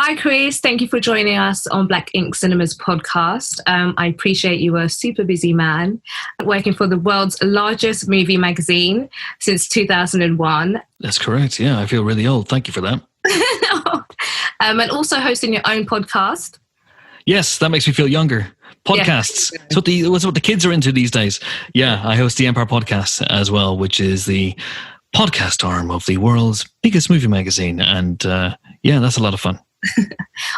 Hi, Chris. Thank you for joining us on Black Ink Cinema's podcast. I appreciate you are a super busy man working for the world's largest movie magazine since 2001. That's correct. Yeah, I feel really old. Thank you for that. And also hosting your own podcast. Yes, that makes me feel younger. Podcasts. Yeah. It's what the kids are into these days. Yeah, I host the Empire podcast as well, which is the podcast arm of the world's biggest movie magazine. And yeah, that's a lot of fun.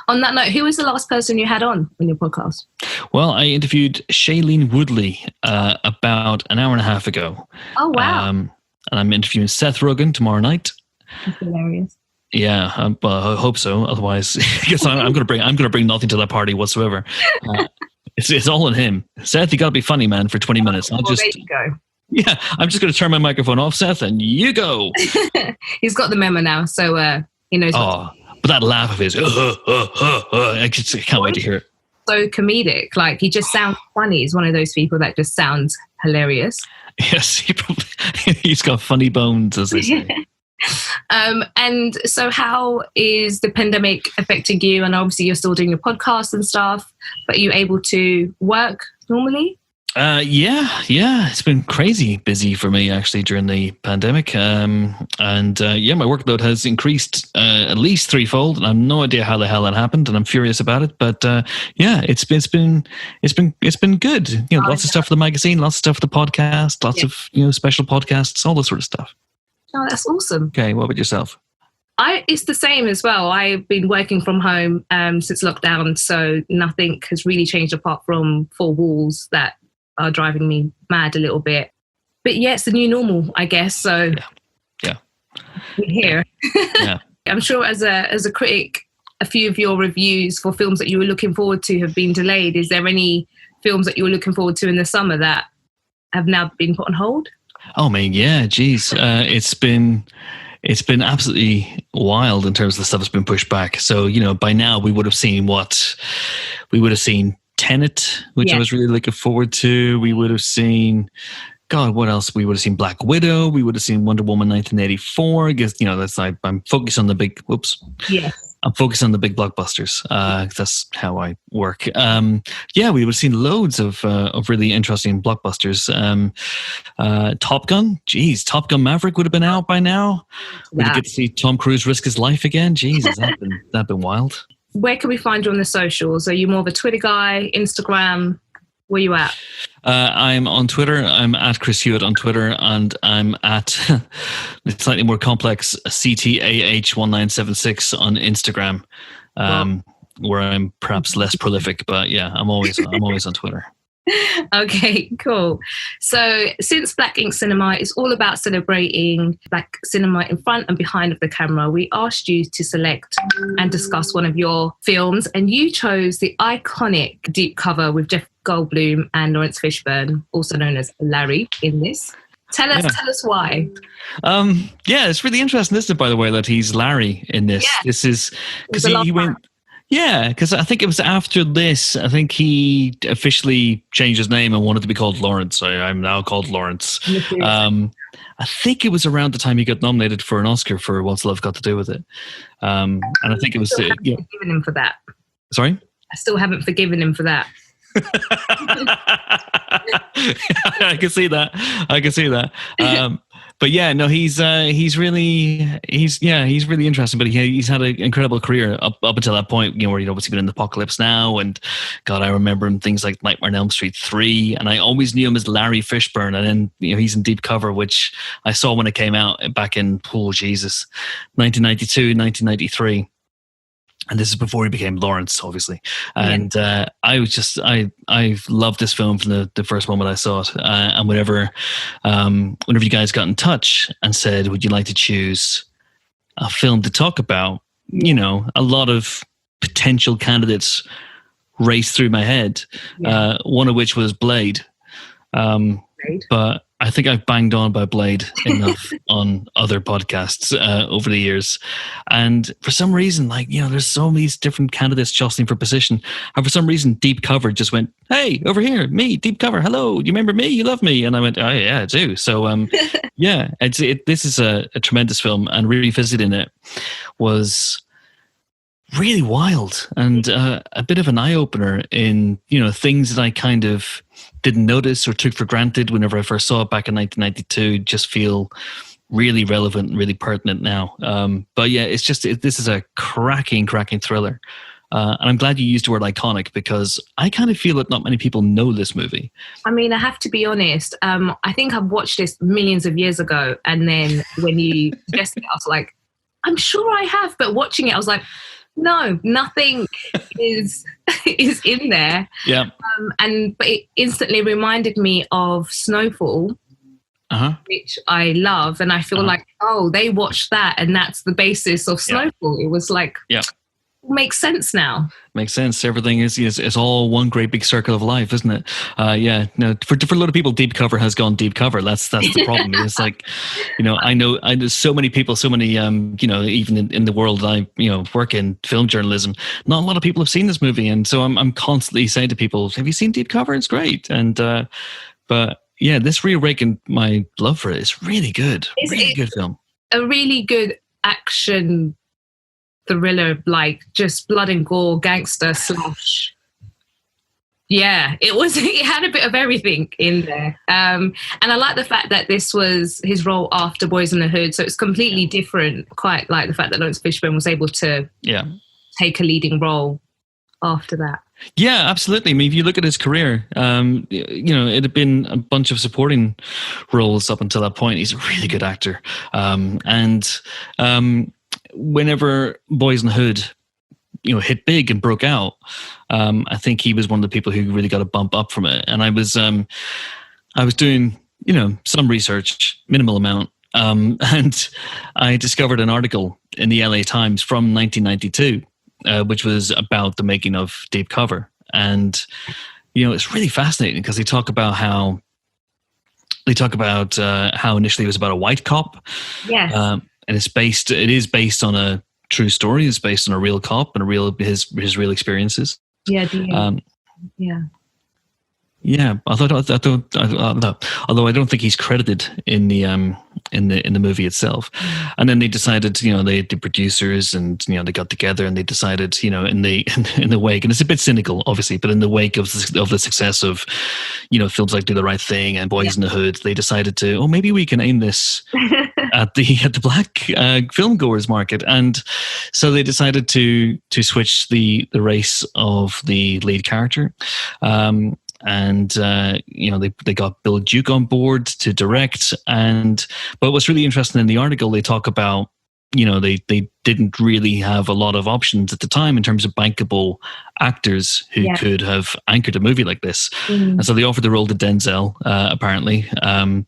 On that note, who was the last person you had on your podcast? Well, I interviewed Shailene Woodley about an hour and a half ago. Oh, wow. And I'm interviewing Seth Rogen tomorrow night. That's hilarious. Yeah, I hope so. Otherwise, because I'm going to bring nothing to that party whatsoever. It's all on him. Seth, you got to be funny, man, for 20 minutes. There you go. Yeah, I'm just going to turn my microphone off, Seth, and you go. He's got the memo now, so he knows. But that laugh of his, I can't wait to hear it. So comedic, like he just sounds funny. He's one of those people that just sounds hilarious. Yes, he's got funny bones, as they say. And so how is the pandemic affecting you? And obviously you're still doing your podcast and stuff, but are you able to work normally? Yeah. It's been crazy busy for me actually during the pandemic. And my workload has increased at least threefold, and I have no idea how the hell that happened, and I'm furious about it. But it's been good. You know, lots of stuff for the magazine, lots of stuff for the podcast, lots of special podcasts, all this sort of stuff. Oh, that's awesome. Okay, what about yourself? It's the same as well. I've been working from home since lockdown, so nothing has really changed apart from four walls that are driving me mad a little bit. But yeah, it's the new normal, I guess. So yeah. We're here. Yeah. I'm sure as a critic, a few of your reviews for films that you were looking forward to have been delayed. Is there any films that you were looking forward to in the summer that have now been put on hold? Oh man, yeah, geez. It's been absolutely wild in terms of the stuff that's been pushed back. So, by now we would have seen Tenet, which I was really looking forward to. We would have seen, God, what else? We would have seen Black Widow. We would have seen Wonder Woman 1984. I guess, that's like, I'm focused on the big, I'm focused on the big blockbusters. That's how I work. We would have seen loads of really interesting blockbusters. Top Gun, Top Gun Maverick would have been out by now. We'd get to see Tom Cruise risk his life again. Jesus, that'd been wild. Where can we find you on the socials? Are you more of a Twitter guy, Instagram? Where are you at? I'm on Twitter. I'm at Chris Hewitt on Twitter, and I'm at slightly more complex CTAH1976 on Instagram, where I'm perhaps less prolific. But yeah, I'm always on Twitter. Okay, cool. So since Black Ink Cinema is all about celebrating Black cinema in front and behind of the camera, we asked you to select and discuss one of your films, and you chose the iconic deep cover with Jeff Goldblum and Laurence Fishburne, also known as Larry, in this. Tell us why. It's really interesting, isn't it, by the way, that he's Larry in this. Yeah. This is because he went... Yeah, because I think it was after this, I think he officially changed his name and wanted to be called Laurence. I'm now called Laurence. I think it was around the time he got nominated for an Oscar for What's Love Got to Do With It. And I think it was... forgiven him for that. Sorry? I still haven't forgiven him for that. I can see that. But yeah, no, he's really interesting. But he's had an incredible career up until that point. Where he'd obviously been in Apocalypse Now, and God, I remember him things like Nightmare on Elm Street 3, and I always knew him as Larry Fishburne. And then he's in Deep Cover, which I saw when it came out back in 1992, 1993. And this is before he became Laurence, obviously. And I loved this film from the first moment I saw it. And whenever you guys got in touch and said, would you like to choose a film to talk about? A lot of potential candidates raced through my head. One of which was Blade. But I think I've banged on about Blade enough on other podcasts over the years. And for some reason, there's so many different candidates jostling for position. And for some reason, Deep Cover just went, hey, over here, me, Deep Cover. Hello, you remember me? You love me. And I went, oh, yeah, I do. So, this is a tremendous film. And revisiting it was really wild and a bit of an eye opener in, you know, things that I kind of didn't notice or took for granted whenever I first saw it back in 1992. Just feel really relevant and really pertinent now. But yeah, it's just this is a cracking thriller. And I'm glad you used the word iconic, because I kind of feel that not many people know this movie. I mean, I have to be honest. I think I've watched this millions of years ago. And then when you suggested it, I was like, I'm sure I have. But watching it, I was like, no, nothing is in there. Yeah. But it instantly reminded me of Snowfall, which I love. And I feel like, oh, they watched that. And that's the basis of Snowfall. It was like... Yeah. Makes sense now. Makes sense. Everything is all one great big circle of life, isn't it? Yeah. No, for a lot of people, deep cover has gone deep cover. That's the problem. It's like, you know, I know so many people, so many, you know, even in the world I, you know, work in film journalism, not a lot of people have seen this movie, and so I'm constantly saying to people, "Have you seen Deep Cover? It's great." And but yeah, this reawakened my love for it. It's really good. Really good film. A really good action thriller, like just blood and gore, gangster slash. Yeah, it had a bit of everything in there. And I like the fact that this was his role after Boys in the Hood, so it's completely different. Quite like the fact that Laurence Fishburne was able to take a leading role after that. Yeah, absolutely. I mean, if you look at his career, you know, it had been a bunch of supporting roles up until that point. He's a really good actor. Whenever Boys in the Hood, you know, hit big and broke out, I think he was one of the people who really got a bump up from it. And I was doing, you know, some research, minimal amount, and I discovered an article in the LA Times from 1992, which was about the making of Deep Cover. And, you know, it's really fascinating because they talk about how initially it was about a white cop. Yes. And it is based on a true story. It's based on a real cop and his real experiences. Yeah. Yeah. Although I don't think he's credited in the movie itself. And then they decided, you know, the producers and, you know, they got together and they decided, you know, in the wake, and it's a bit cynical, obviously, but in the wake of the success of, you know, films like Do the Right Thing and Boys in the Hood, they decided to, maybe we can aim this at the black film goers market. And so they decided to switch the race of the lead character. You know, they got Bill Duke on board to direct. But what's really interesting in the article, they talk about, you know, they didn't really have a lot of options at the time in terms of bankable actors who could have anchored a movie like this. And so they offered the role to Denzel, apparently.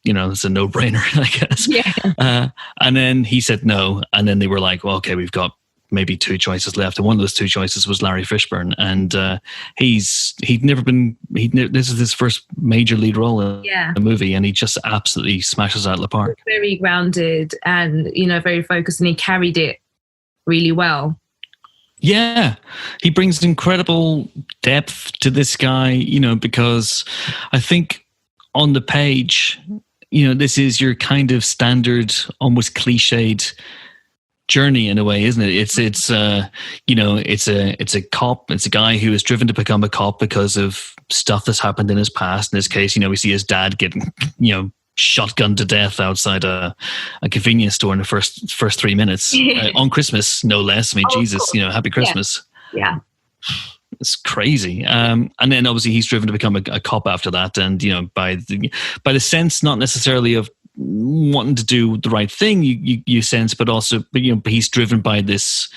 You know, it's a no-brainer, I guess. Yeah. And then he said no. And then they were like, well, okay, we've got maybe two choices left, and one of those two choices was Larry Fishburne, and this is his first major lead role in a movie, and he just absolutely smashes out of the park. Very grounded and, you know, very focused, and he carried it really well. Yeah, he brings incredible depth to this guy, you know, because I think on the page, you know, this is your kind of standard, almost cliched journey in a way, isn't it? It's you know, it's a cop. It's a guy who is driven to become a cop because of stuff that's happened in his past. In this case, you know, we see his dad getting, you know, shotgunned to death outside a convenience store in the first 3 minutes on Christmas, no less. I mean, Jesus, you know, happy Christmas. Yeah. It's crazy. And then obviously he's driven to become a cop after that. And, you know, by the sense, not necessarily of wanting to do the right thing, you sense, but also, you know, he's driven by this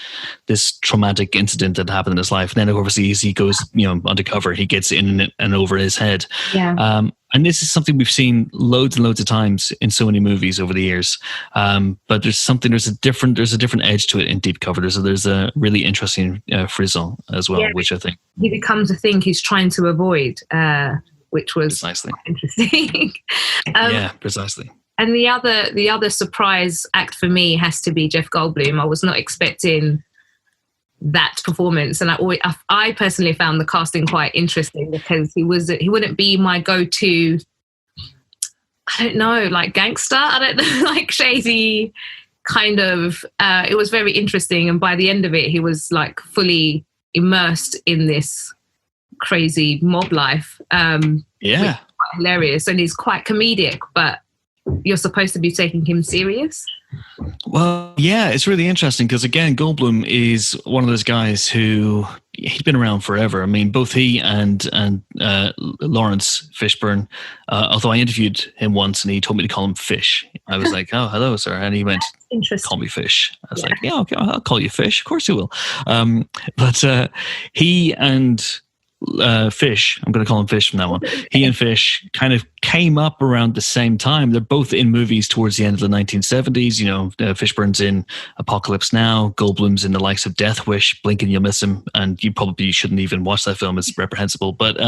traumatic incident that happened in his life. And then obviously as he goes, you know, undercover, he gets in and over his head. Yeah. And this is something we've seen loads and loads of times in so many movies over the years. But there's a different edge to it in Deep Cover. There's a really interesting frisson as well, which I think he becomes a thing he's trying to avoid, which was precisely interesting. Yeah, precisely. And the other surprise act for me has to be Jeff Goldblum. I was not expecting that performance, and I personally found the casting quite interesting because he wouldn't be my go-to, I don't know, like gangster. I don't know, like shady. kind of, it was very interesting. And by the end of it, he was like fully immersed in this crazy mob life. Yeah. Quite hilarious. And he's quite comedic, but you're supposed to be taking him serious. Well, yeah, it's really interesting because, again, Goldblum is one of those guys who he's been around forever. I mean, both he and Laurence Fishburne, although I interviewed him once and he told me to call him Fish. I was like, oh, hello, sir. And he went, call me Fish. I was like, yeah, okay, I'll call you Fish. Of course you will. But he and Fish, I'm going to call him Fish from now on. He and Fish kind of came up around the same time. They're both in movies towards the end of the 1970s. You know, Fishburne's in Apocalypse Now. Goldblum's in the likes of Death Wish. Blink and you'll miss him. And you probably shouldn't even watch that film. It's reprehensible. But,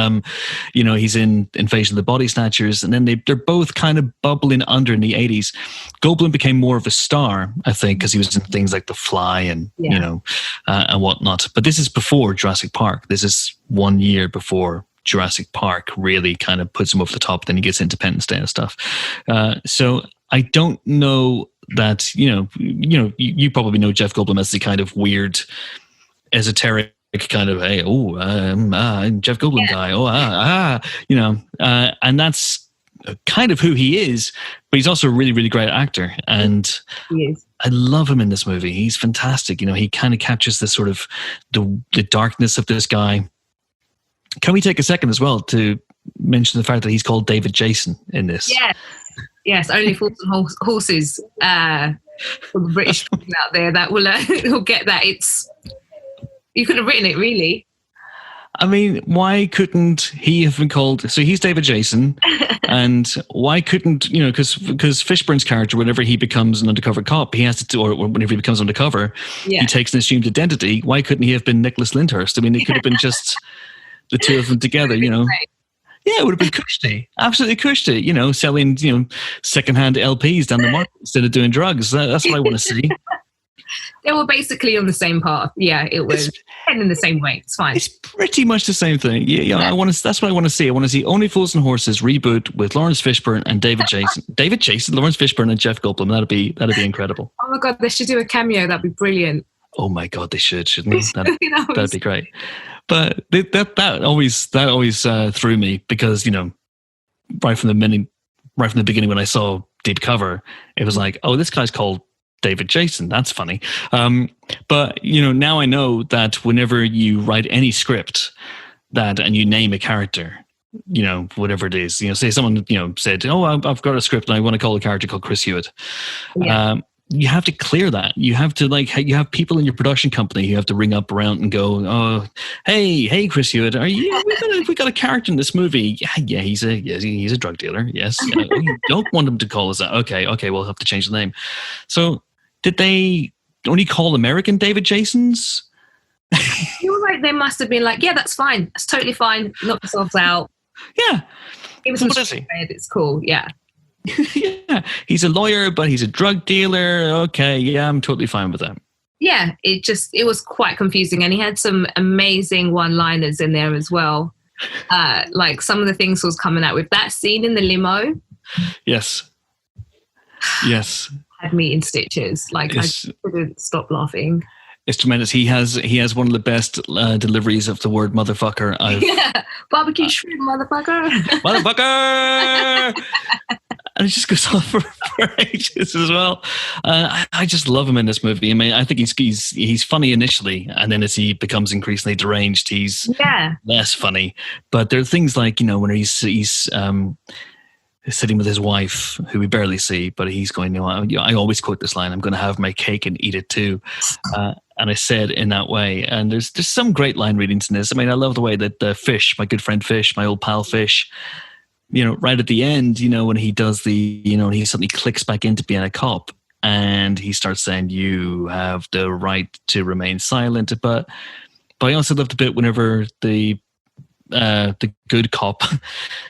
you know, he's in Invasion of the Body Snatchers. And then they're both kind of bubbling under in the 80s. Goldblum became more of a star, I think, because he was in things like The Fly and, you know, and whatnot. But this is before Jurassic Park. This is 1 year before Jurassic Park really kind of puts him over the top. Then he gets Independence Day and stuff. So I don't know that, you probably know Jeff Goldblum as the kind of weird, esoteric kind of, hey, I'm Jeff Goldblum guy. And that's kind of who he is, but he's also a really, really great actor. And I love him in this movie. He's fantastic. You know, he kind of captures this sort of the darkness of this guy. Can we take a second as well to mention the fact that he's called David Jason in this? Yes. Only Fools and Horses for the British people out there that will get that. You could have written it, really. I mean, why couldn't he have been called? So he's David Jason, and why couldn't because Fishburne's character, whenever he becomes an undercover cop, he has to, or whenever he becomes undercover, he takes an assumed identity. Why couldn't he have been Nicholas Lyndhurst? I mean, it could have been just the two of them together, Yeah, it would have been cushy. Absolutely cushy, selling, secondhand LPs down the market instead of doing drugs. That's what I want to see. They were basically on the same path. Yeah, it was in the same way. It's fine. It's pretty much the same thing. Yeah. That's what I want to see. I want to see Only Fools and Horses reboot with Laurence Fishburne and David Jason. Laurence Fishburne and Jeff Goldblum. That'd be incredible. Oh my God, they should do a cameo. That'd be brilliant. Oh my God, they should, shouldn't they? That'd be great. But that always threw me because right from the beginning when I saw deep cover, it was like, oh, this guy's called David Jason. That's funny. But now I know that whenever you write any script and you name a character, whatever it is, say someone said, oh, I've got a script and I want to call a character called Chris Hewitt. You have to clear that. You have to you have people in your production company who have to ring up around and go, oh, hey, Chris Hewitt, we got a character in this movie. Yeah, he's a drug dealer. Yes. You don't want him to call us that. Okay, we'll have to change the name. So did they only call American David Jasons? You're right. They must have been like, yeah, that's fine. That's totally fine. Knock yourselves out. Yeah. What is he? It's cool. Yeah. Yeah, he's a lawyer, but he's a drug dealer. Okay, yeah, I'm totally fine with that. Yeah, it was quite confusing, and he had some amazing one-liners in there as well. Like some of the things he was coming out with. That scene in the limo. Yes. Had me in stitches. Like I couldn't stop laughing. It's tremendous. He has one of the best deliveries of the word motherfucker. Barbecue shrimp, motherfucker. Motherfucker. And it just goes on for ages as well. I just love him in this movie. I mean, I think he's funny initially, and then as he becomes increasingly deranged, he's less funny. But there are things like when he's sitting with his wife, who we barely see, but he's going, I always quote this line: "I'm going to have my cake and eat it too." And I said in that way. And there's some great line readings in this. I mean, I love the way that Fish, my good friend Fish, my old pal Fish, right at the end, when he does he suddenly clicks back into being a cop and he starts saying, you have the right to remain silent. But I also loved a bit whenever the good cop,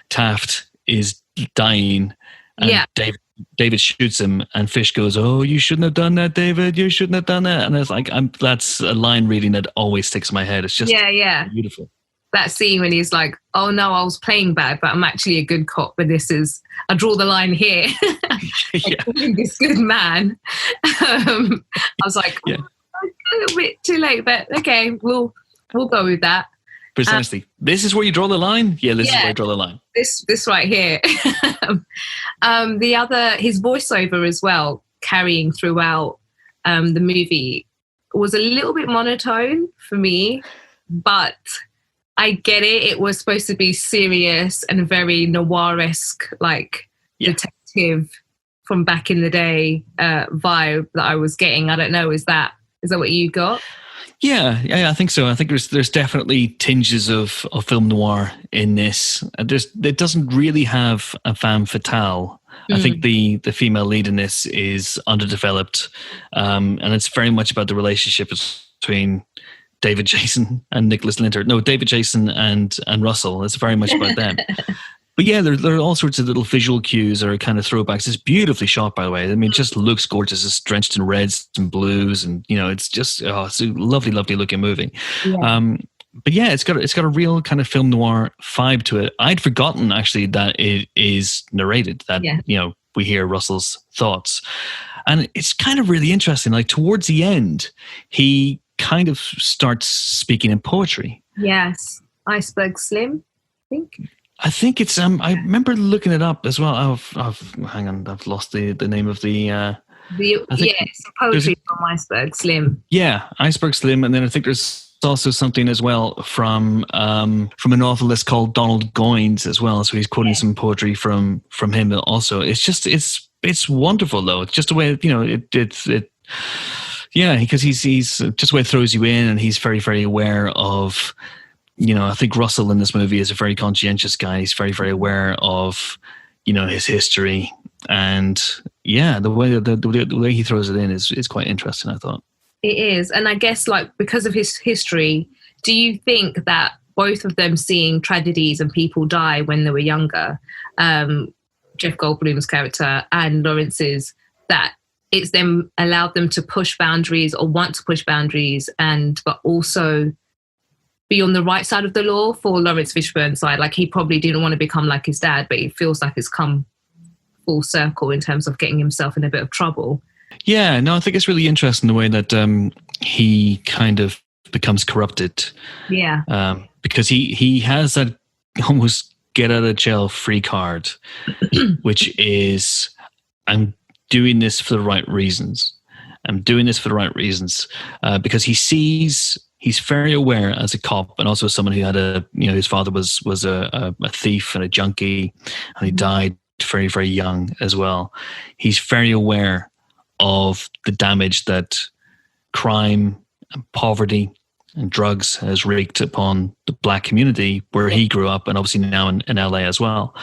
Taft, is dying. And David shoots him and Fish goes, oh, you shouldn't have done that, David. You shouldn't have done that. And it's like, that's a line reading that always sticks in my head. It's just beautiful. that scene when he's like, oh no, I was playing bad, but I'm actually a good cop, but I draw the line here. This good man. I was like, a little bit too late, but okay, we'll go with that. Precisely. This is where you draw the line? Yeah, this is where I draw the line. This right here. His voiceover as well, carrying throughout the movie, was a little bit monotone for me, but I get it. It was supposed to be serious and very noir-esque, like detective from back in the day vibe that I was getting. I don't know. Is that what you got? Yeah, I think so. I think there's definitely tinges of film noir in this. It doesn't really have a femme fatale. I think the female lead in this is underdeveloped, and it's very much about the relationship between David Jason and Nicholas Linter. No, David Jason and Russell. It's very much about them. But yeah, there are all sorts of little visual cues or kind of throwbacks. It's beautifully shot, by the way. I mean, it just looks gorgeous. It's drenched in reds and blues, and it's just it's a lovely, lovely looking movie. Yeah. But yeah, it's got a real kind of film noir vibe to it. I'd forgotten actually that it is narrated. That we hear Russell's thoughts, and it's kind of really interesting. Like towards the end, he kind of starts speaking in poetry. Yes, Iceberg Slim, I think it's I remember looking it up as well. Hang on, I've lost the name of the it's poetry from Iceberg Slim. Yeah, Iceberg Slim, and then I think there's also something as well from a novelist called Donald Goines as well. So he's quoting some poetry from him also. It's just it's wonderful though. It's just the way because he's just the way it throws you in, and he's very, very aware of. I think Russell in this movie is a very conscientious guy. He's very, very aware of, his history, and the way he throws it in is quite interesting, I thought. It is, and I guess because of his history, do you think that both of them seeing tragedies and people die when they were younger, Jeff Goldblum's character and Laurence's, that it's them allowed them to push boundaries or want to push boundaries, but also be on the right side of the law for Laurence Fishburne's side? Like he probably didn't want to become like his dad, but it feels like it's come full circle in terms of getting himself in a bit of trouble. Yeah, no, I think it's really interesting the way that he kind of becomes corrupted. Yeah. Because he has that almost get out of jail free card, which is, I'm doing this for the right reasons. Because he's very aware as a cop, and also as someone who had his father was a thief and a junkie, and he died very, very young as well. He's very aware of the damage that crime and poverty and drugs has wreaked upon the black community where he grew up, and obviously now in LA as well.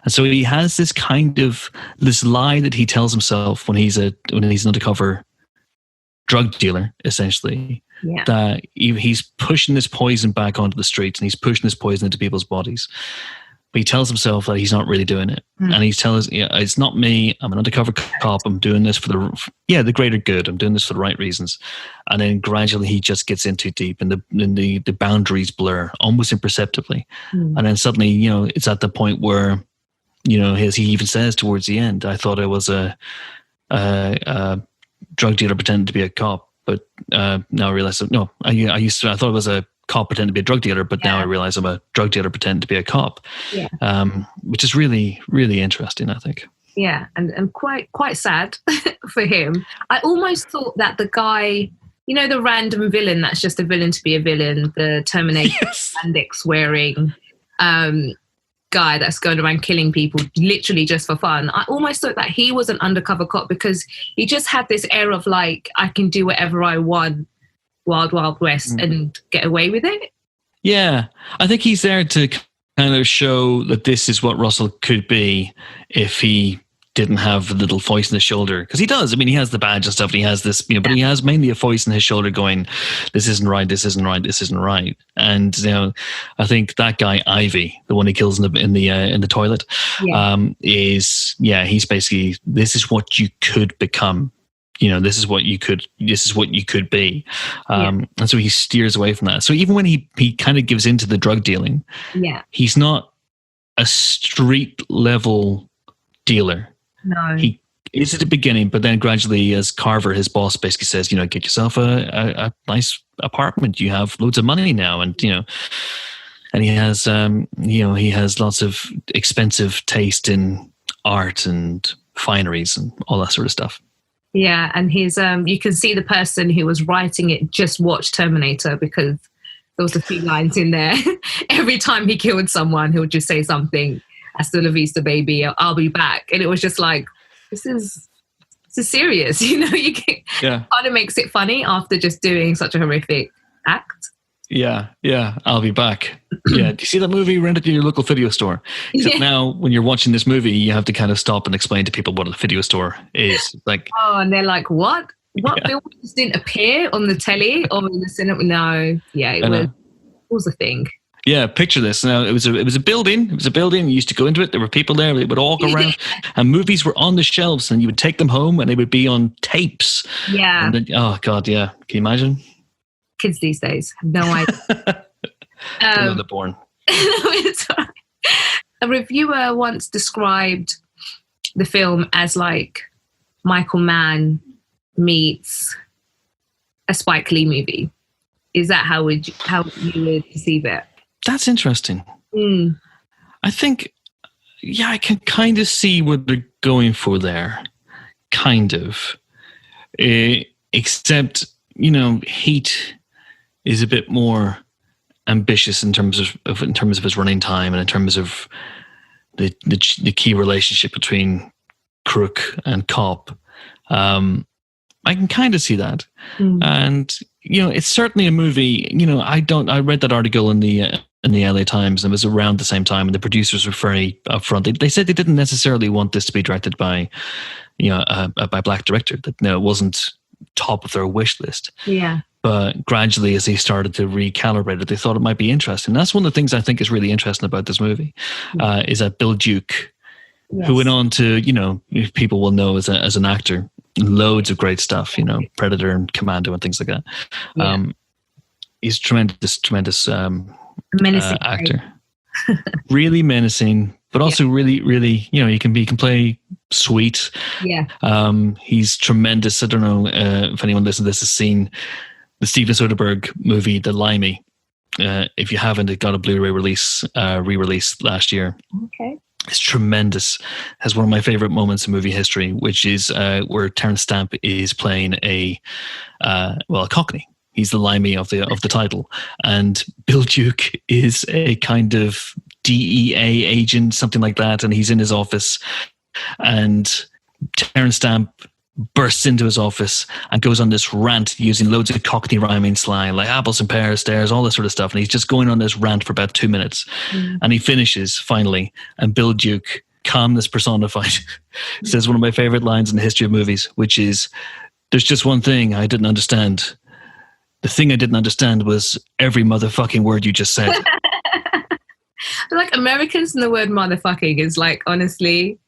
And so he has this this lie that he tells himself when he's an undercover drug dealer, essentially. Yeah. That he's pushing this poison back onto the streets, and he's pushing this poison into people's bodies. But he tells himself that he's not really doing it. And he tells, it's not me. I'm an undercover cop. I'm doing this for the greater good. I'm doing this for the right reasons. And then gradually he just gets in too deep, and the boundaries blur almost imperceptibly. And then suddenly, it's at the point where, as he even says towards the end, I thought I was a drug dealer pretending to be a cop. But now I realize that I thought it was a cop pretending to be a drug dealer, but now I realize I'm a drug dealer pretending to be a cop. Yeah. Which is really, really interesting, I think. Yeah, and quite sad for him. I almost thought that the guy, the random villain that's just a villain to be a villain, the Terminator spandex wearing guy that's going around killing people literally just for fun. I almost thought that he was an undercover cop because he just had this air of I can do whatever I want, Wild Wild West, and get away with it. Yeah, I think he's there to kind of show that this is what Russell could be if he didn't have a little voice in his shoulder. Because he does. I mean, he has the badge and stuff, and he has this, but he has mainly a voice in his shoulder going, this isn't right, this isn't right, this isn't right. And, I think that guy, Ivy, the one he kills in the toilet, he's basically, this is what you could become this is what you could be. And so he steers away from that. So even when he kind of gives into the drug dealing, he's not a street level dealer. No. He is at the beginning, but then gradually, as Carver, his boss, basically says, get yourself a nice apartment. You have loads of money now. And, and he has lots of expensive taste in art and fineries and all that sort of stuff. Yeah, and his you can see the person who was writing it just watched Terminator, because there was a few lines in there. Every time he killed someone, he would just say something, "Hasta la vista, baby, I'll be back." And it was just like, this is serious, You kind of makes it funny after just doing such a horrific act. Yeah, I'll be back. Yeah, do you see that movie? Rent it to your local video store. Except now, when you're watching this movie, you have to kind of stop and explain to people what a video store is. Like, and they're like, "What? What film just didn't appear on the telly or in the cinema?" No, it was a thing. Yeah, picture this. Now, it was a building. It was a building. You used to go into it. There were people there. They would all go around, and movies were on the shelves, and you would take them home, and they would be on tapes. Yeah. And then, oh God, yeah. Can you imagine? Kids these days have no idea. They're born. A reviewer once described the film as like Michael Mann meets a Spike Lee movie. Is that how you would perceive it? That's interesting. I think, I can kind of see what they're going for there. Kind of. Except, Heat is a bit more ambitious in terms of his running time and in terms of the key relationship between crook and cop. I can kind of see that, and it's certainly a movie. I read that article in the LA Times, and it was around the same time, and the producers were very upfront. They said they didn't necessarily want this to be directed by by a black director. That it wasn't top of their wish list. Yeah. But gradually, as they started to recalibrate it, they thought it might be interesting. That's one of the things I think is really interesting about this movie, is that Bill Duke, who went on to, people will know as an actor, loads of great stuff, Predator and Commando and things like that. Yeah. He's tremendous menacing actor. Really menacing, but also really, really, he can play sweet. Yeah. He's tremendous. I don't know if anyone listening to this has seen the Steven Soderbergh movie, The Limey. If you haven't, it got a Blu-ray re-release last year. Okay. It's tremendous. Has one of my favorite moments in movie history, which is where Terence Stamp is playing a Cockney. He's the limey of the title, and Bill Duke is a kind of DEA agent, something like that, and he's in his office, and Terence Stamp bursts into his office and goes on this rant using loads of Cockney rhyming slang, like apples and pears, stairs, all this sort of stuff, and he's just going on this rant for about 2 minutes, and he finishes finally, and Bill Duke, calmness personified, says one of my favorite lines in the history of movies, which is, "There's just one thing I didn't understand. The thing I didn't understand was every motherfucking word you just said." Like, Americans and the word motherfucking is like, honestly,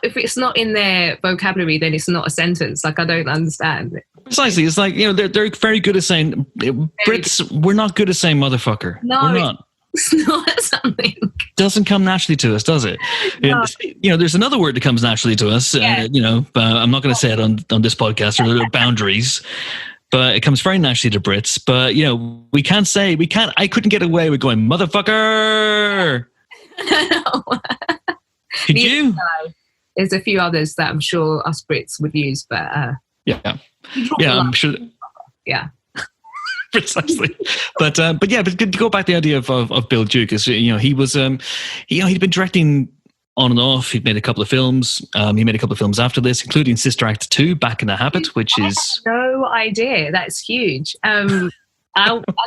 if it's not in their vocabulary, then it's not a sentence. Like, I don't understand. Precisely. It's like, they're very good at saying, Brits, we're not good at saying motherfucker. No, we're not. It's not something. Doesn't come naturally to us, does it? No. There's another word that comes naturally to us, but I'm not going to say it on this podcast, or there are boundaries. But it comes very naturally to Brits. But, I couldn't get away with going, motherfucker. Could you? There's a few others that I'm sure us Brits would use, but... I'm sure... Yeah. Precisely. But to go back to the idea of Bill Duke, is, he was, he'd been directing on and off. He'd made a couple of films. He made a couple of films after this, including Sister Act 2, Back in the Habit, which is... No idea. That's huge. I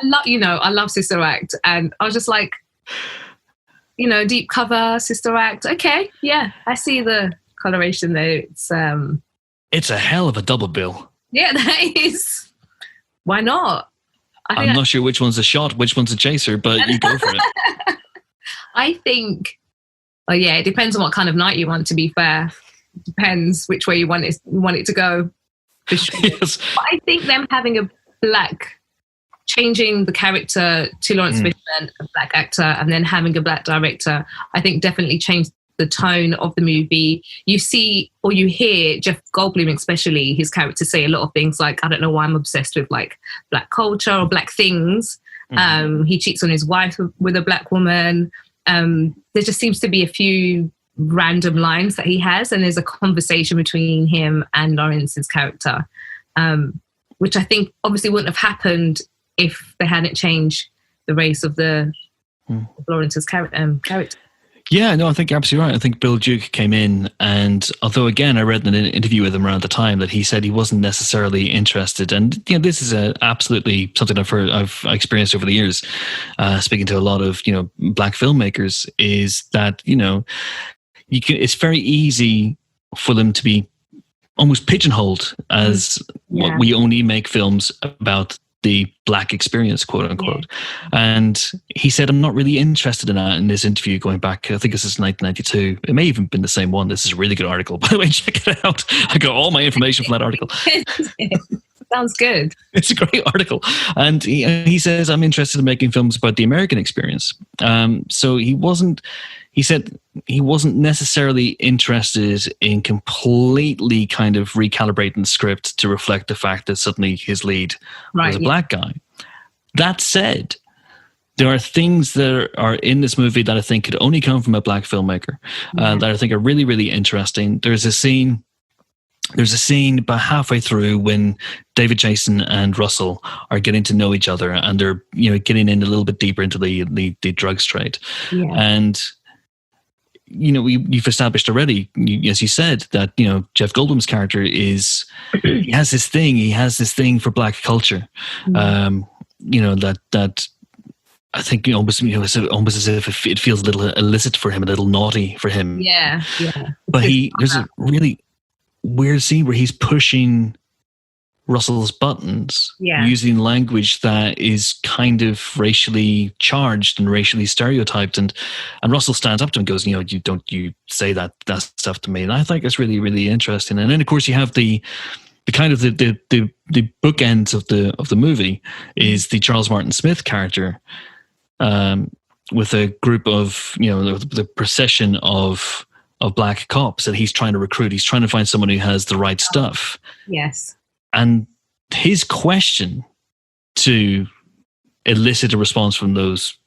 love Sister Act, and I was just like, deep cover, Sister Act. Okay, yeah, I see the coloration there. It's a hell of a double bill. Yeah, that is. Why not? I'm not sure which one's a shot, which one's a chaser, but you go for it. I think... Oh yeah, it depends on what kind of night you want, to be fair. depends which way you want it to go. For sure. Yes. But I think them having a changing the character to Laurence Fishburne, a black actor, and then having a black director, I think definitely changed the tone of the movie. You see, or you hear Jeff Goldblum, especially his character, say a lot of things like, I don't know why I'm obsessed with like black culture or black things. He cheats on his wife with a black woman. There just seems to be a few random lines that he has, and there's a conversation between him and Laurence's character, which I think obviously wouldn't have happened if they hadn't changed the race of the Laurence's character. Yeah, no, I think you're absolutely right. I think Bill Duke came in, and although again I read in an interview with him around the time that he said he wasn't necessarily interested, and this is absolutely something I've experienced over the years, speaking to a lot of black filmmakers, is that it's very easy for them to be almost pigeonholed as what we only make films about the black experience, quote unquote. And he said, I'm not really interested in that in this interview going back, I think this is 1992. It may even been the same one. This is a really good article, by the way, check it out. I got all my information from that article. Sounds good. It's a great article. And he says, I'm interested in making films about the American experience. So he said he wasn't necessarily interested in completely kind of recalibrating the script to reflect the fact that suddenly his lead was a black guy. That said, there are things that are in this movie that I think could only come from a black filmmaker, that I think are really, really interesting. There's a scene about halfway through when David Jason and Russell are getting to know each other, and they're getting in a little bit deeper into the drugs trade. And you've established already, as you said, that Jeff Goldblum's character he has this thing for black culture. That I think almost as if it feels a little illicit for him, a little naughty for him. Yeah. But there's a really weird scene where he's pushing Russell's buttons using language that is kind of racially charged and racially stereotyped, and Russell stands up to him and goes, you say that stuff to me. And I think it's really, really interesting. And then of course you have the kind of the bookends of the movie is the Charles Martin Smith character, with a group of the procession of black cops that he's trying to recruit. He's trying to find someone who has the right stuff. Yes. And his question to elicit a response from those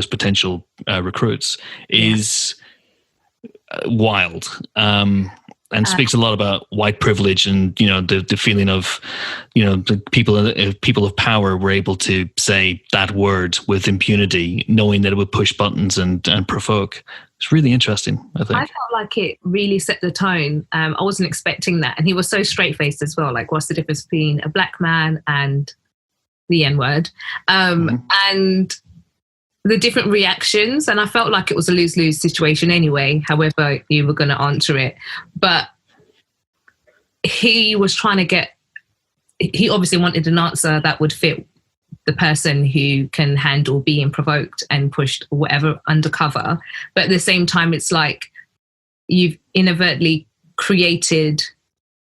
potential recruits is wild, and speaks a lot about white privilege and the feeling of the people of power were able to say that word with impunity, knowing that it would push buttons and provoke. It's really interesting, I think. I felt like it really set the tone. I wasn't expecting that. And he was so straight-faced as well. Like, what's the difference between a black man and the N-word? And the different reactions. And I felt like it was a lose-lose situation anyway, however you were going to answer it. But he was trying to he obviously wanted an answer that would fit the person who can handle being provoked and pushed or whatever undercover. But at the same time, it's like you've inadvertently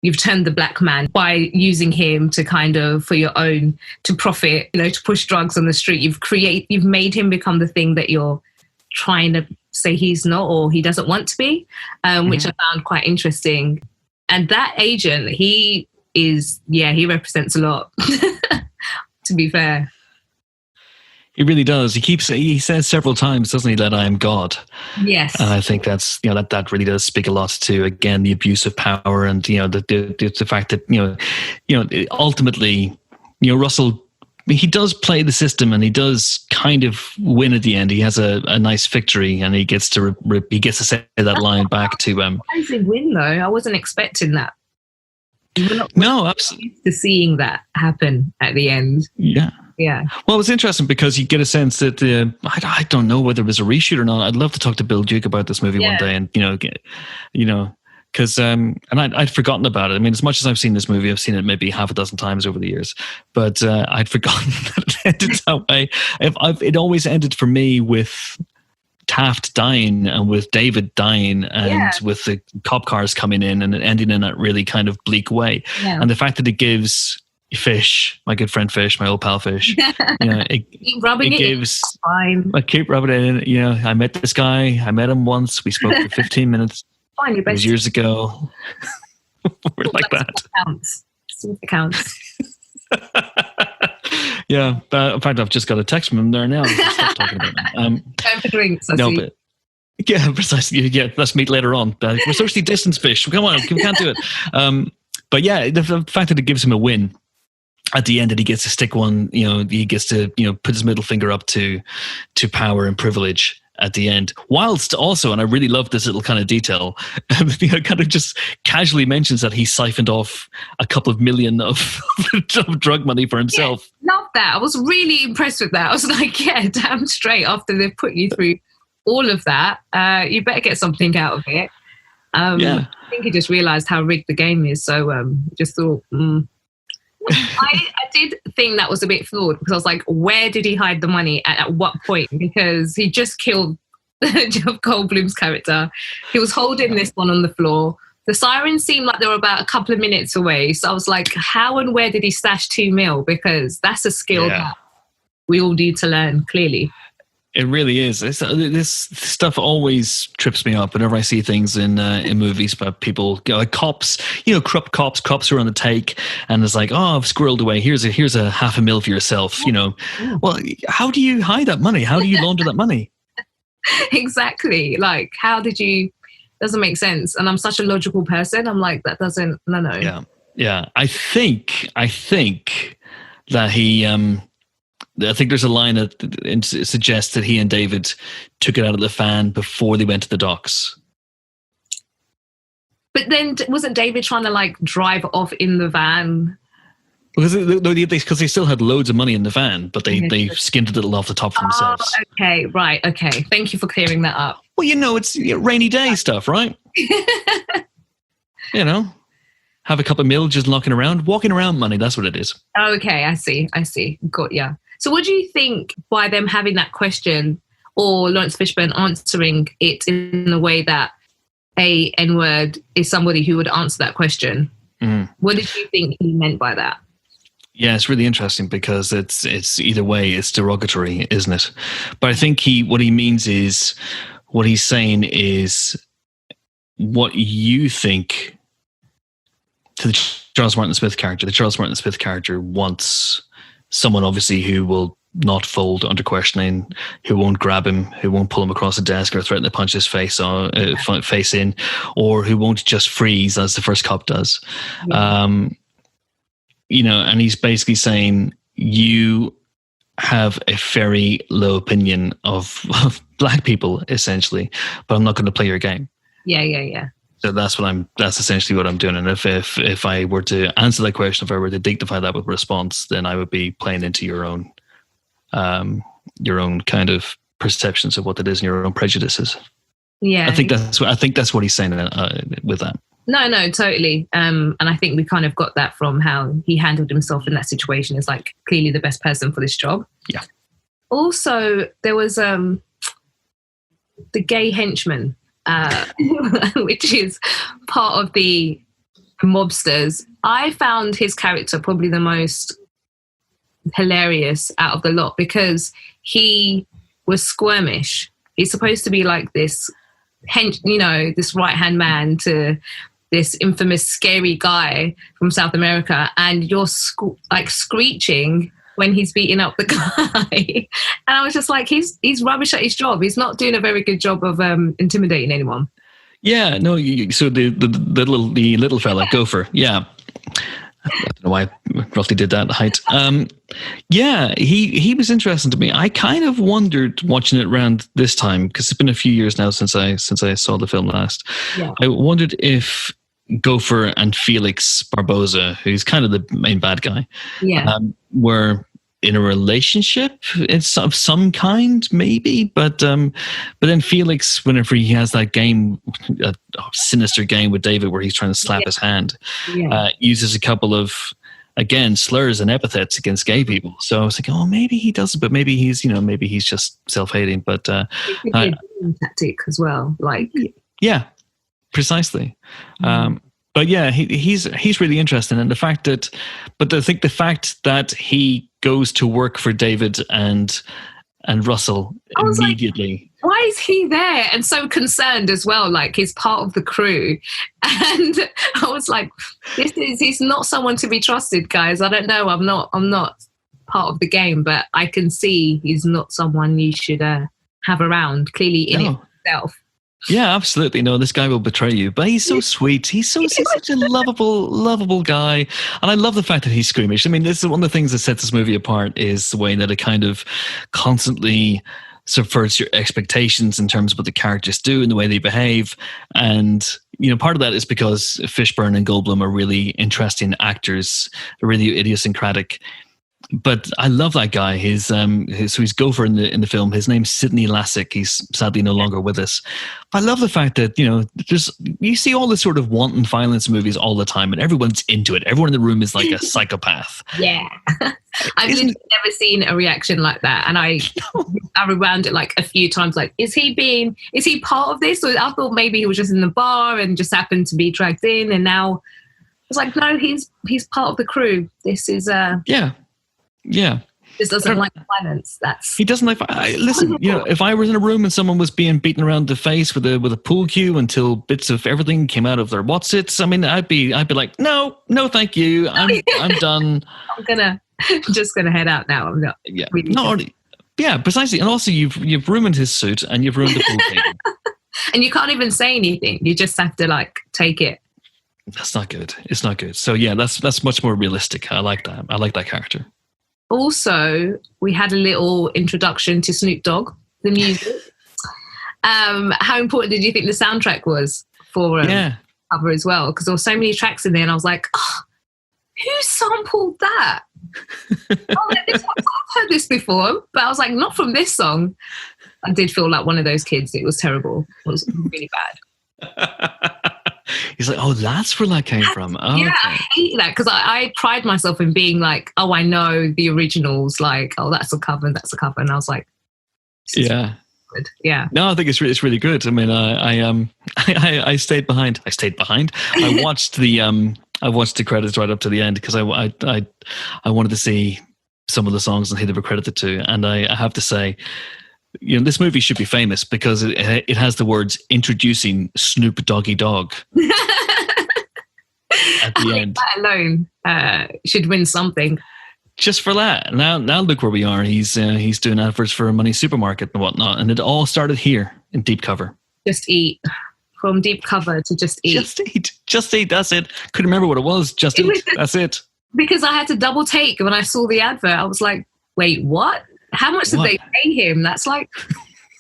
you've turned the black man by using him to kind of, for your own, to profit, to push drugs on the street. You've made him become the thing that you're trying to say he's not, or he doesn't want to be, which I found quite interesting. And that agent, he represents a lot. To be fair, he really does. He says several times, doesn't he, that I am God. Yes. And I think that's that really does speak a lot to, again, the abuse of power and the fact that ultimately Russell, he does play the system and he does kind of win at the end. He has a nice victory and he gets to say that line back to surprising win though. I wasn't expecting that. No, absolutely. To seeing that happen at the end. Yeah. Yeah. Well, it's interesting because you get a sense that I don't know whether it was a reshoot or not. I'd love to talk to Bill Duke about this movie one day, and because I'd forgotten about it. I mean, as much as I've seen this movie, I've seen it maybe half a dozen times over the years, but I'd forgotten that it ended that way. It always ended for me with Taft dying and with David dying and with the cop cars coming in and it ending in that really kind of bleak way. Yeah. And the fact that it gives Fish, my good friend Fish, my old pal Fish, keep rubbing it gives, fine. I keep rubbing it in. I met this guy. I met him once. We spoke for 15 minutes. Fine, it was years ago. We're like that. It counts. Yeah, in fact, I've just got a text from him there now. Stop talking about that. Going for drinks. But yeah, precisely. Yeah, let's meet later on. We're socially distanced, Fish. Come on, we can't do it. But yeah, the fact that it gives him a win at the end, that he gets to stick one, he gets to put his middle finger up to power and privilege at the end, whilst also, and I really love this little kind of detail, kind of just casually mentions that he siphoned off a couple of million of drug money for himself. Yeah, love that. I was really impressed with that. I was like, yeah, damn straight, after they've put you through all of that, you better get something out of it. I think he just realised how rigged the game is, so just thought, I did think that was a bit flawed, because I was like, where did he hide the money at what point? Because he just killed Jeff Goldblum's character. He was holding this one on the floor. The sirens seemed like they were about a couple of minutes away. So I was like, how and where did he stash $2 million? Because that's a skill that we all need to learn, clearly. It really is. This stuff always trips me up whenever I see things in movies about people, like cops, corrupt cops who are on the take, and it's like, oh, I've squirreled away. Here's a $500,000 for yourself. Well, how do you hide that money? How do you launder that money? Exactly. Like, how did you? Doesn't make sense. And I'm such a logical person. I'm like, that doesn't. No. Yeah. I think that he. I think there's a line that suggests that he and David took it out of the van before they went to the docks. But then wasn't David trying to drive off in the van? Because they still had loads of money in the van, but they skimmed a little off the top for themselves. Okay, right. Okay. Thank you for clearing that up. Well, it's rainy day stuff, right? Have a couple of mil just walking around money. That's what it is. Okay, I see. Got ya. So what do you think by them having that question, or Laurence Fishburne answering it in a way that a N-word is somebody who would answer that question? What did you think he meant by that? Yeah, it's really interesting, because it's either way, it's derogatory, isn't it? But I think what he's saying is what you think to the Charles Martin Smith character. The Charles Martin Smith character wants someone, obviously, who will not fold under questioning, who won't grab him, who won't pull him across the desk or threaten to punch his face in, or who won't just freeze as the first cop does. Yeah. And he's basically saying, you have a very low opinion of black people, essentially, but I'm not going to play your game. Yeah. So that's essentially what I'm doing. And if I were to answer that question, if I were to dignify that with a response, then I would be playing into your own kind of perceptions of what it is and your own prejudices. Yeah. I think that's what he's saying with that. No, totally. And I think we kind of got that from how he handled himself in that situation as clearly the best person for this job. Yeah. Also, there was the gay henchman, which is part of the mobsters. I found his character probably the most hilarious out of the lot, because he was squirmish. He's supposed to be like this this right-hand man to this infamous scary guy from South America, and you're screeching when he's beating up the guy. And I was just like, he's rubbish at his job. He's not doing a very good job of intimidating anyone. Yeah, no. So the little fella, Gopher. Yeah, I don't know why I roughly did that height. Yeah, he was interesting to me. I kind of wondered watching it around this time, because it's been a few years now since I saw the film last. Yeah. I wondered if Gopher and Felix Barbosa, who's kind of the main bad guy, were in a relationship of some kind, maybe. But then Felix, whenever he has that game, a sinister game with David where he's trying to slap his hand, uses a couple of again, slurs and epithets against gay people. So I was like, oh, maybe he doesn't, but maybe he's just self-hating. But it could be a tactic as well. Like, yeah, precisely. But yeah, he's really interesting, and the fact that he goes to work for David and Russell immediately. Like, why is he there and so concerned as well? Like, he's part of the crew, and I was like, he's not someone to be trusted, guys. I don't know. I'm not part of the game, but I can see he's not someone you should have around. Clearly, in himself. Yeah, absolutely. No, this guy will betray you, but he's so sweet. He's such a lovable guy. And I love the fact that he's squeamish. I mean, this is one of the things that sets this movie apart, is the way that it kind of constantly subverts your expectations in terms of what the characters do and the way they behave. And, part of that is because Fishburne and Goldblum are really interesting actors, really idiosyncratic. But I love that guy. He's Gopher in the film. His name's Sidney Lassick. He's sadly no longer with us. But I love the fact that you see all this sort of wanton violence movies all the time, and everyone's into it. Everyone in the room is like a psychopath. Yeah, I've literally never seen a reaction like that, and I rewound it like a few times. Like, is he part of this? Or I thought maybe he was just in the bar and just happened to be dragged in, and now it's like, no, he's part of the crew. This is Yeah. This doesn't like violence. He doesn't like. Listen, if I was in a room and someone was being beaten around the face with a pool cue until bits of everything came out of their whatsits, I mean, I'd be like, no, thank you. I'm done. I'm just gonna head out now. I'm not. Yeah. Yeah, precisely. And also, you've ruined his suit and you've ruined the pool table. And you can't even say anything. You just have to take it. That's not good. It's not good. So yeah, that's much more realistic. I like that. I like that character. Also, we had a little introduction to Snoop Dogg, the music. How important did you think the soundtrack was for cover as well? Because there were so many tracks in there, and I was like, who sampled that? I've heard this before, but I was like, not from this song. I did feel like one of those kids. It was terrible. It was really bad. He's like, oh, that's where that came from. Oh, yeah, okay. I hate that, because I pride myself in being like, oh, I know the originals. Like, oh, that's a cover. And I was like, yeah. Good. Yeah. No, I think it's really good. I mean, I stayed behind. I watched the credits right up to the end because I wanted to see some of the songs and who they were credited to. And I have to say, this movie should be famous because it has the words "introducing Snoop Doggy Dogg" at the end. That alone should win something. Just for that. Now look where we are. He's doing adverts for a money supermarket and whatnot, and it all started here in Deep Cover. Just eat. From Deep Cover to Just Eat. Just eat. That's it. Couldn't remember what it was. Just eat. That's it. Because I had to double take when I saw the advert. I was like, wait, what? How much did they pay him? That's like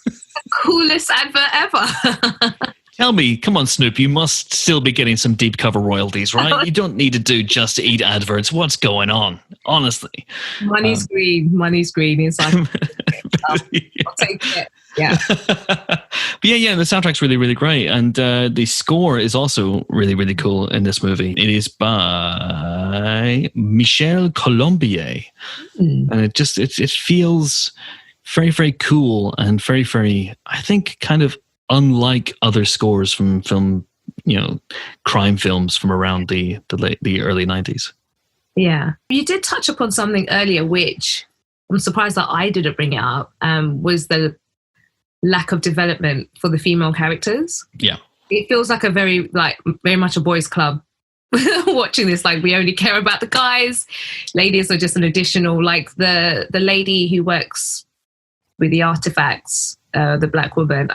the coolest advert ever. Tell me, come on, Snoop, you must still be getting some Deep Cover royalties, right? You don't need to do Just Eat adverts. What's going on? Honestly. Money's green. It's like, I'll take it. Yeah. But yeah, the soundtrack's really, really great. And the score is also really, really cool in this movie. It is by Michel Colombier. And it feels very, very cool and very, very, I think, kind of unlike other scores from film, crime films from around the early 90s. Yeah. You did touch upon something earlier, which I'm surprised that I didn't bring it up, was the lack of development for the female characters. Yeah. It feels like very much a boys' club watching this. Like, we only care about the guys. Ladies are just an additional, like the lady who works with the artifacts, the black woman,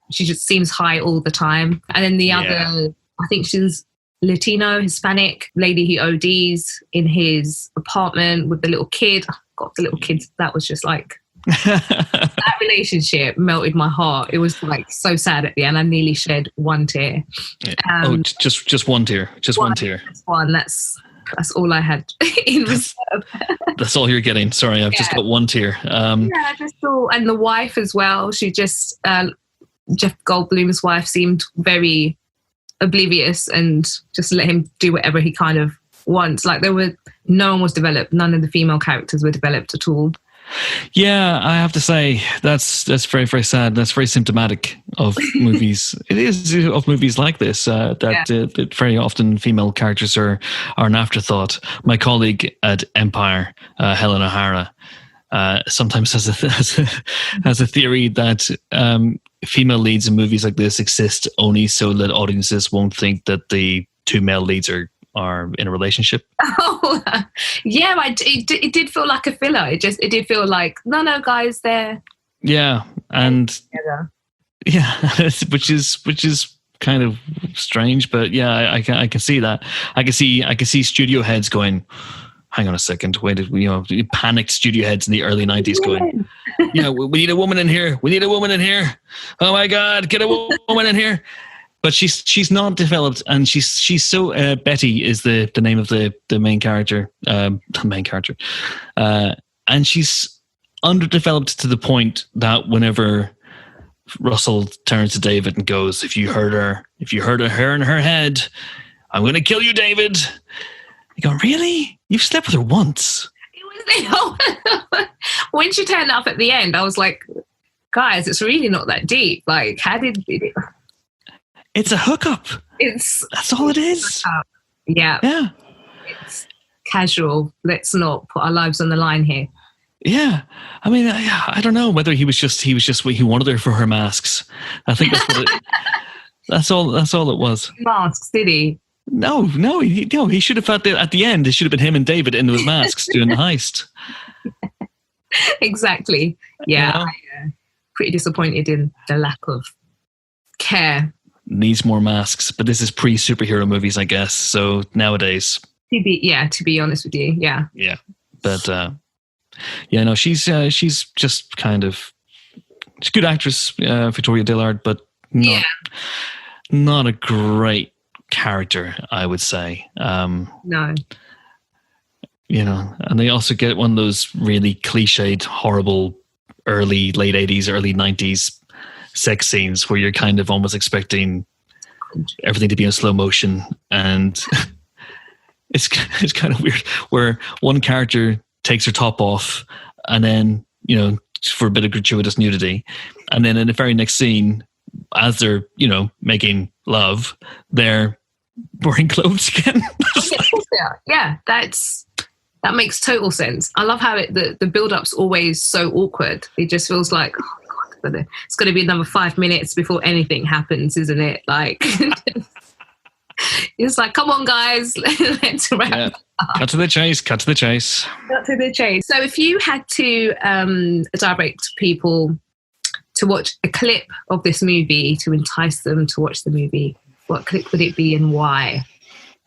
she just seems high all the time. And then the other, I think she's Latino, Hispanic lady who ODs in his apartment with the little kid. Oh, God, the little kids, that was just like, that relationship melted my heart. It was like so sad at the end. I nearly shed one tear. Just one tear. One tear. Just one. That's all I had in reserve. That's all you're getting. Sorry, I've just got one tear. I just thought, and the wife as well. She just Jeff Goldblum's wife seemed very oblivious and just let him do whatever he kind of once. Like no one was developed. None of the female characters were developed at all. Yeah, I have to say that's very, very sad. That's very symptomatic of movies. It is of movies like this that very often female characters are an afterthought. My colleague at Empire, Helen O'Hara, sometimes has a theory that female leads in movies like this exist only so that audiences won't think that the two male leads are in a relationship. Oh, yeah, it did feel like a filler. It did feel like no, guys, they're which is kind of strange, but yeah, I can see that. I can see studio heads going, hang on a second, wait, panicked studio heads in the early 90s going, we need a woman in here. We need a woman in here. Oh my God, get a woman in here. But she's not developed, and she's so Betty is the name of the main character, and she's underdeveloped to the point that whenever Russell turns to David and goes, "If you hurt her in her head, I'm going to kill you, David." You go, "Really? You've slept with her once?" It was when she turned up at the end. I was like, "Guys, it's really not that deep. Like, how did it?" It's a hookup. That's all it is. Yeah. It's casual. Let's not put our lives on the line here. Yeah, I mean, I don't know whether he was just he wanted her for her masks. I think that's all it was. Masks, did he? No. He should have had at the end. It should have been him and David in those masks doing the heist. Exactly. Yeah, pretty disappointed in the lack of care. Needs more masks, but this is pre-superhero movies, I guess. So nowadays, to be honest with you, yeah, but she's just kind of, she's a good actress, Victoria Dillard, but not a great character, I would say. No, and they also get one of those really cliched, horrible late 80s, early 90s sex scenes where you're kind of almost expecting everything to be in slow motion, and it's kind of weird where one character takes her top off and then for a bit of gratuitous nudity, and then in the very next scene, as they're making love, they're wearing clothes again. That makes total sense. I love how the build-up's always so awkward. It just feels like, it's going to be another 5 minutes before anything happens, isn't it? Like, it's like, come on, guys, let's wrap up. Cut to the chase. So if you had to direct people to watch a clip of this movie to entice them to watch the movie, what clip would it be and why?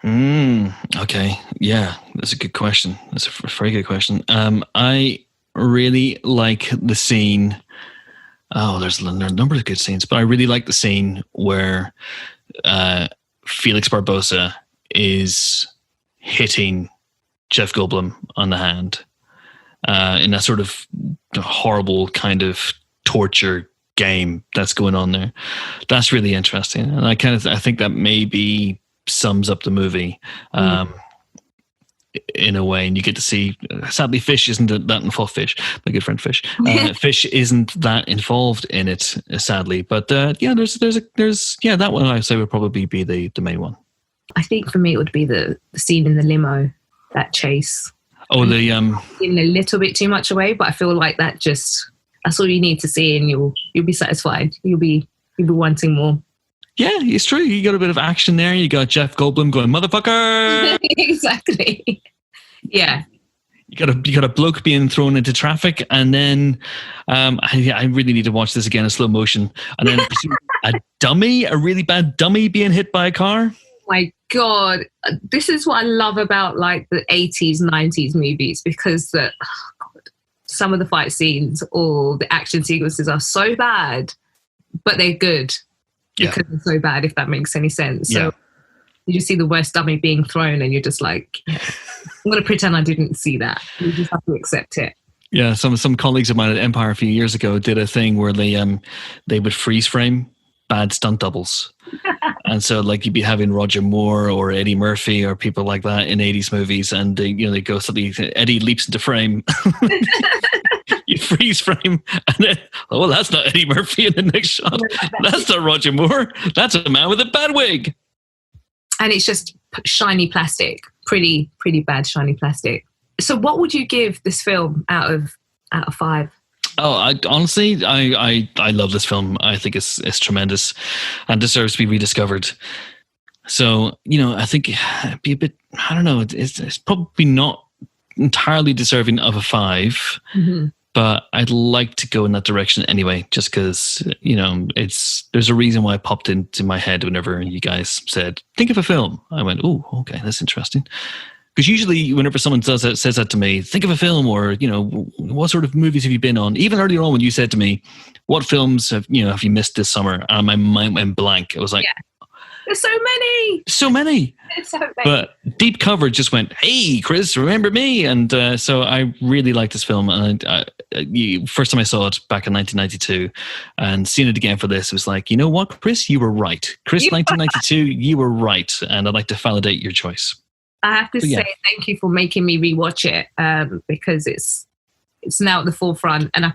Okay. Yeah, that's a good question. That's a very good question. I really like the scene. There's a number of good scenes, but I really like the scene where Felix Barbosa is hitting Jeff Goldblum on the hand in that sort of horrible kind of torture game that's going on there. That's really interesting, and I think that maybe sums up the movie. In a way, and you get to see. Sadly, Fish isn't that involved. Fish, my good friend Fish. Fish isn't that involved in it, sadly. But there's that one I say would probably be the main one. I think for me it would be the scene in the limo, that chase. Oh, giving a little bit too much away, but I feel like that's all you need to see, and you'll be satisfied. You'll be wanting more. Yeah, it's true. You got a bit of action there. You got Jeff Goldblum going, "Motherfucker!" Exactly. Yeah. You got a bloke being thrown into traffic, and then I really need to watch this again in slow motion. And then a really bad dummy being hit by a car. Oh my God, this is what I love about like the 80s, 90s movies, because some of the fight scenes or the action sequences are so bad, but they're good. Because it's so bad, if that makes any sense. So you just see the worst dummy being thrown and you're just like, I'm going to pretend I didn't see that. You just have to accept it. Yeah, some colleagues of mine at Empire a few years ago did a thing where they would freeze frame bad stunt doubles. And so like you'd be having Roger Moore or Eddie Murphy or people like that in 80s movies, and they go suddenly, Eddie leaps into frame. You freeze frame, and then, oh, that's not Eddie Murphy in the next shot. That's not Roger Moore. That's a man with a bad wig. And it's just shiny plastic, pretty bad shiny plastic. So what would you give this film out of 5? Oh, I love this film. I think it's tremendous and deserves to be rediscovered. So, I think it'd be a bit, I don't know, it's probably not entirely deserving of a 5, but I'd like to go in that direction anyway, just because, there's a reason why it popped into my head whenever you guys said, think of a film. I went, oh, okay, that's interesting. Because usually whenever someone says that to me, think of a film, or, what sort of movies have you been on? Even earlier on when you said to me, what films have you missed this summer? And my mind went blank. It was like, there's so many. There's so many. But Deep Cover just went, hey, Chris, remember me? And so I really like this film. And first time I saw it back in 1992 and seeing it again for this, it was like, you know what, Chris, you were right. Chris, 1992, you were right. And I'd like to validate your choice. I have to say thank you for making me rewatch it, because it's now at the forefront, and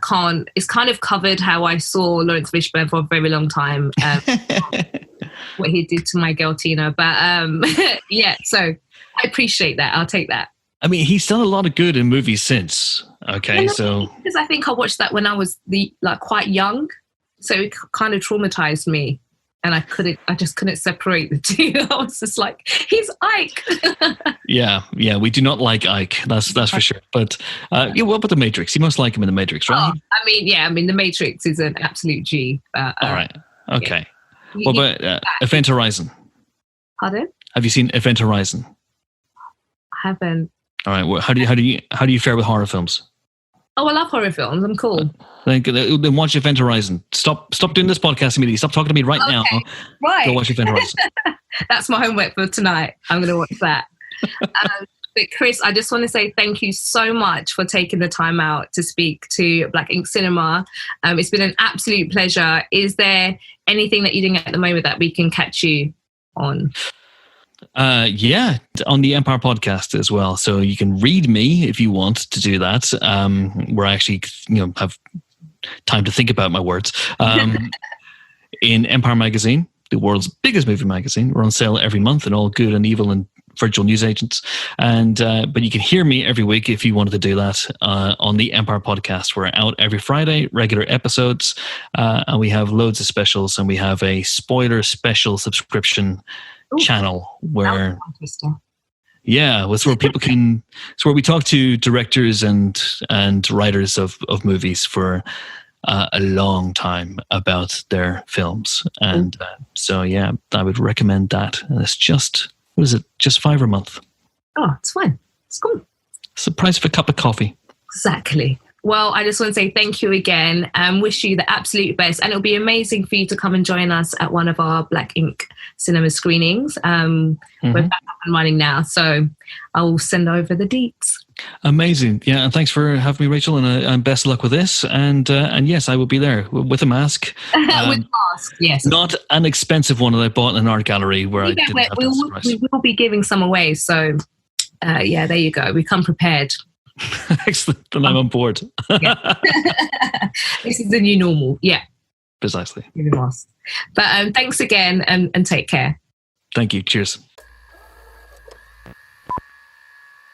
it's kind of covered how I saw Laurence Fishburne for a very long time, what he did to my girl Tina. But so I appreciate that. I'll take that. I mean, he's done a lot of good in movies since. Okay, so because I think I watched that when I was quite young, so it kind of traumatized me. And I just couldn't separate the two. I was just like, he's Ike. yeah, we do not like Ike. That's for sure. But what about The Matrix? You must like him in The Matrix, right? I mean, The Matrix is an absolute G. All right. Okay. Yeah. What about Event Horizon? Pardon? Have you seen Event Horizon? I haven't. All right. Well, how do you fare with horror films? Oh, I love horror films. I'm cool. Then watch Event Horizon. Stop doing this podcast immediately. Stop talking to me right now. Right. Go watch Event Horizon. That's my homework for tonight. I'm going to watch that. But Chris, I just want to say thank you so much for taking the time out to speak to Black Ink Cinema. It's been an absolute pleasure. Is there anything that you're doing at the moment that we can catch you on? On the Empire podcast as well. So you can read me if you want to do that. Where I actually, have time to think about my words. In Empire Magazine, the world's biggest movie magazine. We're on sale every month, and all good and evil and virtual news agents. And but you can hear me every week if you wanted to do that on the Empire podcast. We're out every Friday, regular episodes, and we have loads of specials, and we have a spoiler special subscription channel where it's where people can it's where we talk to directors and writers of movies for a long time about their films, and I would recommend that. And it's just just $5 a month. It's fine, it's cool. It's the price of a cup of coffee. Exactly. Well, I just want to say thank you again and wish you the absolute best. And it'll be amazing for you to come and join us at one of our Black Ink Cinema screenings. We're back up and running now, so I'll send over the deets. Amazing. Yeah, and thanks for having me, Rachel, and best of luck with this. And yes, I will be there with a mask. With a mask, yes. Not an expensive one that I bought in an art gallery where I didn't have we will be giving some away. So, there you go. We come prepared. Excellent. Then I'm on board. This is the new normal. Yeah. Precisely. But thanks again and take care. Thank you. Cheers.